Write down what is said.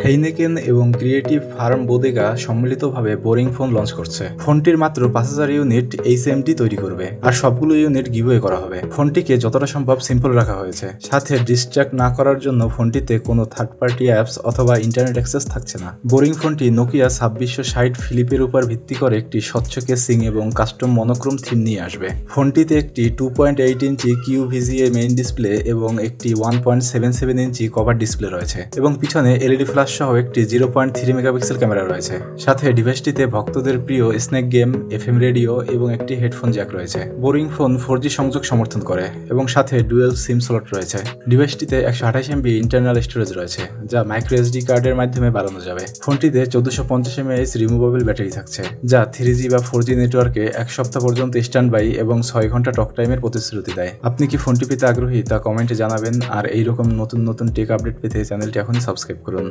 হেইনেকেন এবং creative farm বোদেগা সম্মিলিতভাবে boring phone launch করছে। ফোনটির মাত্র 5000 ইউনিট এইচএমডি তৈরি করবে, আর সবগুলো ইউনিট গিভওয়ে করা হবে। ফোনটিকে যতটা সম্ভব সিম্পল রাখা হয়েছে, সাথে ডিস্ট্র্যাক্ট না করার জন্য ফোনটিতে কোনো থার্ড পার্টি অ্যাপস অথবা ইন্টারনেট অ্যাক্সেস থাকছে না। বোরিং ফোনটি নোকিয়া 2660 ফিলিপের উপর ভিত্তি করে একটি স্বচ্ছ কেসিং এবং কাস্টম মনোক্রোম থিম নিয়ে আসবে। ফোনটিতে একটি 2.8 ইঞ্চি QVGA মেইন ডিসপ্লে এবং একটি 1.77 ইঞ্চি কভার ডিসপ্লে রয়েছে, এবং পিছনে এলইডি ফ্ল্যাশ সহ একটি 0.3 মেগাপিক্সেল ক্যামেরা রয়েছে। সাথে ডিভাইসটিতে ভক্তদের প্রিয় স্নেক গেম, এফএম রেডিও এবং একটি হেডফোন জ্যাক রয়েছে। বোরিং ফোন 4G সংযোগ সমর্থন করে এবং সাথে ডুয়েল সিম স্লট রয়েছে। ডিভাইসটিতে 128 MB ইন্টারনাল স্টোরেজ রয়েছে, যা মাইক্রো এসডি কার্ডের মাধ্যমে বাড়ানো যাবে। ফোনটিতে 1450 mAh রিমুভেবল ব্যাটারি থাকছে, যা 3G বা 4G নেটওয়ার্কে 1 সপ্তাহ পর্যন্ত স্ট্যান্ড বাই এবং 6 ঘন্টা টক টাইমের প্রতিশ্রুতি দেয়। আপনি কি ফোনটি পেতে আগ্রহী তা কমেন্টে জানাবেন, আর এইরকম নতুন নতুন টেক আপডেট পেতে চ্যানেলটি এখনই সাবস্ক্রাইব করুন।